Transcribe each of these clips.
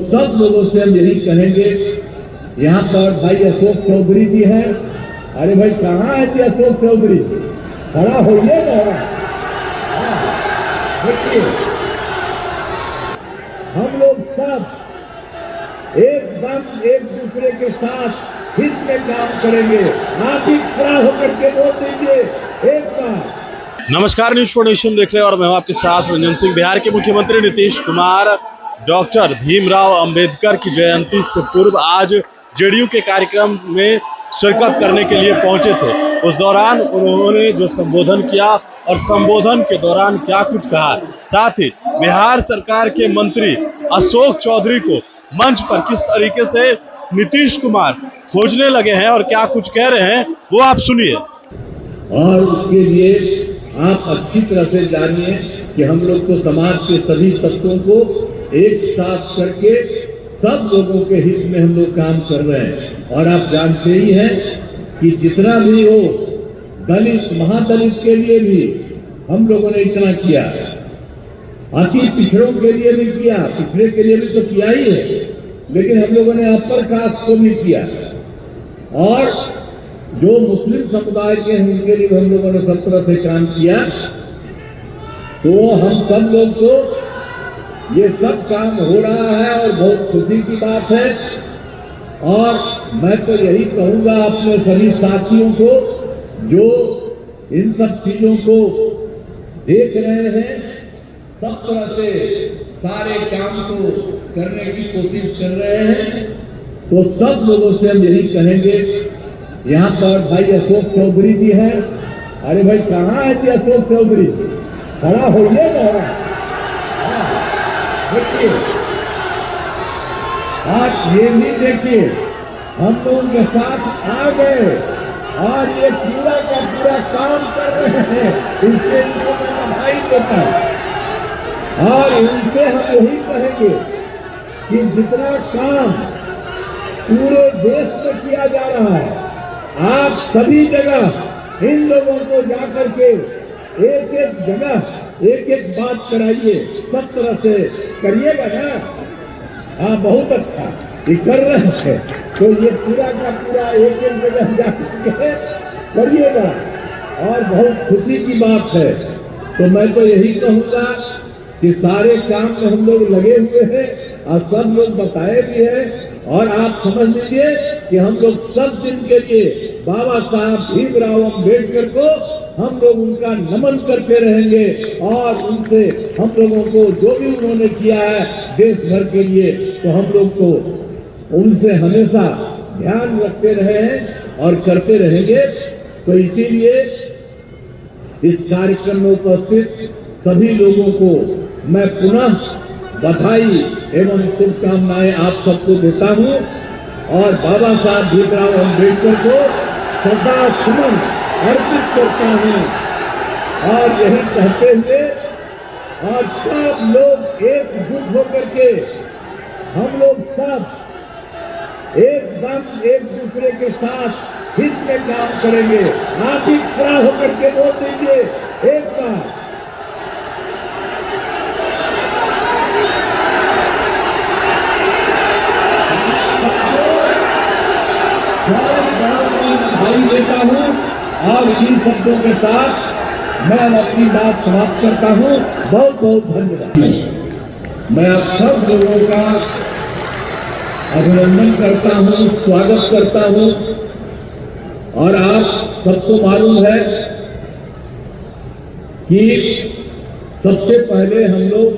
सब लोगों से हम यही कहेंगे। यहाँ पर भाई अशोक चौधरी जी हैं। अरे भाई कहाँ है जी अशोक चौधरी? खड़ा होइए ना। देखिए हम लोग सब एकदम एक दूसरे के साथ हित में काम करेंगे। आप ही खड़ा होकर के वोट दीजिए एक बार। नमस्कार, न्यूज़ फॉर नेशन देख रहे हैं और मैं हूं आपके साथ रंजन सिंह। बिहार के मुख्यमंत्री नीतीश कुमार डॉक्टर भीमराव अंबेडकर की जयंती से पूर्व आज जेडीयू के कार्यक्रम में शिरकत करने के लिए पहुंचे थे। उस दौरान उन्होंने जो संबोधन किया और संबोधन के दौरान क्या कुछ कहा, साथ ही बिहार सरकार के मंत्री अशोक चौधरी को मंच पर किस तरीके से नीतीश कुमार खोजने लगे हैं और क्या कुछ कह रहे हैं, वो आप सुनिए। और उसके लिए आप अच्छी तरह से जानिए कि हम लोग तो समाज के सभी तत्वों को एक साथ करके सब लोगों के हित में हम लोग काम कर रहे हैं। और आप जानते ही हैं कि जितना भी हो दलित महादलित के लिए भी हम लोगों ने इतना किया, अति पिछड़ों के लिए भी किया, पिछड़े के लिए भी तो किया ही है, लेकिन हम लोगों ने अपर कास्ट को भी किया। और जो मुस्लिम समुदाय के हैं उनके लिए हम लोगों ने सब तरह से काम किया। तो हम सब लोग को ये सब काम हो रहा है और बहुत खुशी की बात है। और मैं तो यही कहूंगा अपने सभी साथियों को जो इन सब चीजों को देख रहे हैं, सब तरह से सारे काम को करने की कोशिश कर रहे हैं, तो सब लोगों से हम यही कहेंगे। यहाँ पर भाई अशोक चौधरी जी हैं। अरे भाई कहाँ है जी अशोक चौधरी? खड़ा होइए ना। देखिए आज ये भी देखिए हम लोगों के साथ आ गए और ये पूरा का पूरा काम कर रहे हैं। इससे इनको मैं बधाई देता हूं। और इनसे हम यही कहेंगे कि जितना काम पूरे देश में किया जा रहा है, आप सभी जगह इन लोगों को जाकर के एक एक जगह एक एक बात कराइए, सब तरह से करिएगा ना। हाँ बहुत अच्छा ये कर रहे हैं, तो ये पूरा का पूरा एक एक जगह जाकर के करिएगा और बहुत खुशी की बात है। तो मैं तो यही कहूँगा कि सारे काम में हम लोग लगे हुए हैं और सब लोग बताए भी हैं। और आप समझ लीजिए कि हम लोग सब दिन के लिए बाबा साहब भीमराव अंबेडकर को हम लोग उनका नमन करते रहेंगे और उनसे हम लोगों को जो भी उन्होंने किया है देश भर के लिए, तो हम लोग को उनसे हमेशा ध्यान रखते रहे हैं और करते रहेंगे। तो इसीलिए इस कार्यक्रम में उपस्थित सभी लोगों को मैं पुनः बधाई एवं शुभकामनाएं आप सबको देता हूं और बाबा साहब भीमराव अंबेडकर को श्रद्धा सुमन अर्पित करता हूं। और यही कहते हुए और सब लोग एकजुट होकर के हम लोग सब एकदम एक दूसरे के साथ हित में काम करेंगे। आप ही खड़ा होकर के वोट दीजिए एक बार। बधाई देता हूं और इन शब्दों के साथ मैं अपनी बात समाप्त करता हूं। बहुत बहुत धन्यवाद। मैं आप सब लोगों का अभिनंदन करता हूं, स्वागत करता हूं। और आप सबको मालूम है कि सबसे पहले हम लोग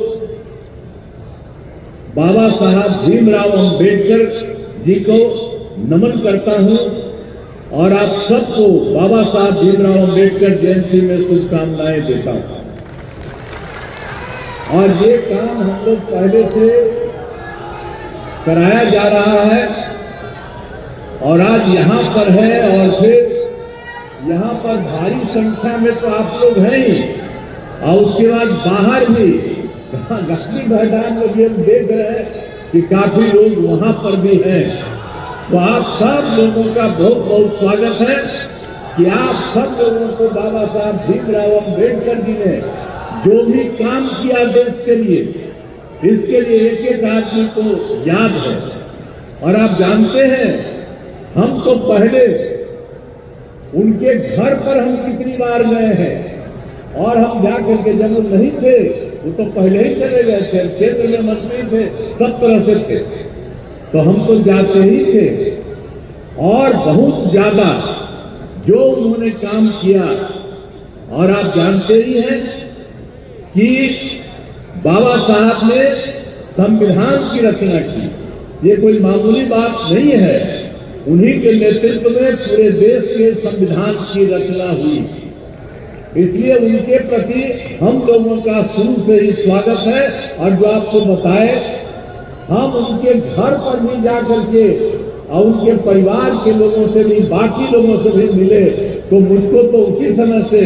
बाबा साहब भीमराव अंबेडकर जी को नमन करता हूं और आप सबको बाबा साहब भीमराव अंबेडकर जयंती में शुभकामनाएं देता हूं। और ये काम हम लोग पहले से कराया जा रहा है और आज यहाँ पर है और फिर यहाँ पर भारी संख्या में तो आप लोग हैं ही, और उसके बाद बाहर भी गांधी मैदान में भी हम देख रहे हैं कि काफी लोग वहां पर भी हैं। तो आप सब लोगों का बहुत बहुत स्वागत है कि आप सब लोगों को बाबा साहब भीमराव अंबेडकर जी ने जो भी काम किया देश के लिए, इसके लिए एक एक आदमी को याद है। और आप जानते हैं, हम तो पहले उनके घर पर हम कितनी बार गए हैं, और हम जाकर के जब वो नहीं थे वो तो पहले ही चले गए थे, क्षेत्र में मंत्री थे, सब तरह से थे, तो हम तो जाते ही थे। और बहुत ज्यादा जो उन्होंने काम किया, और आप जानते ही हैं कि बाबा साहब ने संविधान की रचना की, ये कोई मामूली बात नहीं है। उन्हीं के नेतृत्व में पूरे देश के संविधान की रचना हुई, इसलिए उनके प्रति हम लोगों का शुरू से ही स्वागत है। और जो आपको बताए, हम उनके घर पर भी जाकर के और उनके परिवार के लोगों से भी, बाकी लोगों से भी मिले, तो मुझको तो उसी समय से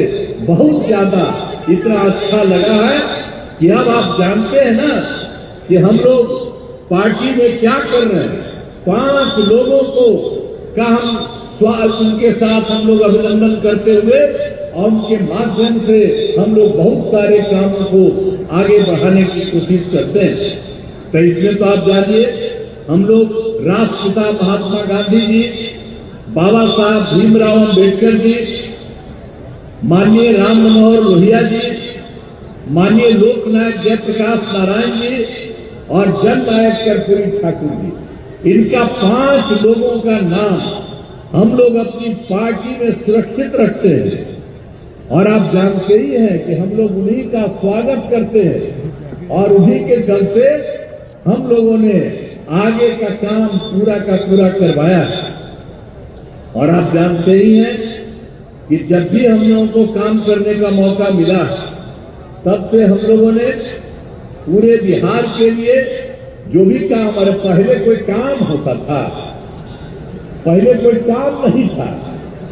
बहुत ज्यादा इतना अच्छा लगा है कि अब आप जानते हैं ना कि हम लोग पार्टी में क्या कर रहे हैं। 5 लोगों को का हम उनके साथ हम लोग अभिनंदन करते हुए और उनके माध्यम से हम लोग बहुत सारे कामों को आगे बढ़ाने की कोशिश करते हैं। तो इसमें तो आप जानिए, हम लोग राष्ट्रपिता महात्मा गांधी जी, बाबा साहब भीमराव अम्बेडकर जी, माननीय राम मनोहर लोहिया जी, माननीय लोकनायक जयप्रकाश नारायण जी और जननायक कर्पूरी ठाकुर जी, इनका 5 लोगों का नाम हम लोग अपनी पार्टी में सुरक्षित रखते हैं। और आप जानते ही हैं कि हम लोग उन्हीं का स्वागत करते हैं, और उन्हीं के चलते हम लोगों ने आगे का काम पूरा का पूरा करवाया है। और आप जानते ही हैं कि जब भी हम लोगों को काम करने का मौका मिला, तब से हम लोगों ने पूरे बिहार के लिए जो भी काम, अरे पहले कोई काम होता था, पहले कोई काम नहीं था,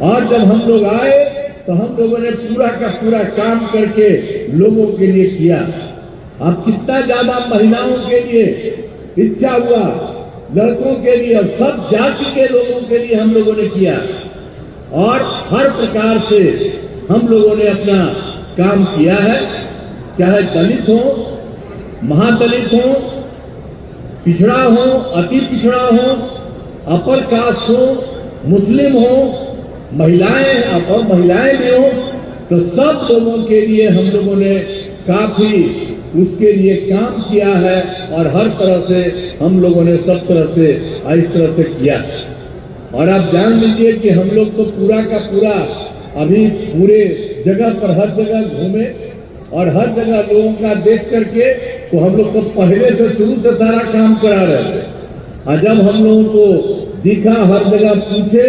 और जब हम लोग आए तो हम लोगों ने पूरा का पूरा काम करके लोगों के लिए किया। अब कितना ज्यादा महिलाओं के लिए इच्छा हुआ, लड़कों के लिए, और सब जाति के लोगों के लिए हम लोगों ने किया, और हर प्रकार से हम लोगों ने अपना काम किया है। चाहे दलित हो, महादलित हो, पिछड़ा हो, अति पिछड़ा हो, अपर कास्ट हो, मुस्लिम हो, महिलाएं और महिलाएं भी हो, तो सब लोगों के लिए हम लोगों ने काफी उसके लिए काम किया है। और हर तरह से हम लोगों ने सब तरह से इस तरह से किया। और आप जान लीजिए कि हम लोग तो पूरा का पूरा अभी पूरे जगह पर हर जगह घूमे, और हर जगह लोगों का देख करके तो हम लोग तो पहले से शुरू से सारा काम करा रहे थे। और जब हम लोगों को दिखा, हर जगह पूछे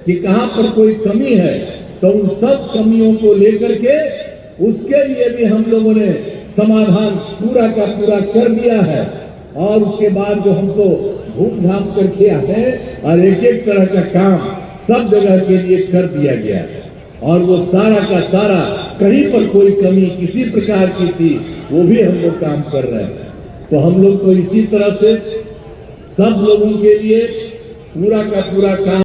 कि कहाँ पर कोई कमी है, तो उन सब कमियों को लेकर के उसके लिए भी हम लोगों ने समाधान पूरा का पूरा कर दिया है। और उसके बाद जो हमको घूम घाम करके है, और एक एक तरह का काम सब जगह के लिए कर दिया गया है। और वो सारा का सारा, कहीं पर कोई कमी किसी प्रकार की थी, वो भी हम लोग काम कर रहे हैं। तो हम लोग तो इसी तरह से सब लोगों के लिए पूरा का पूरा काम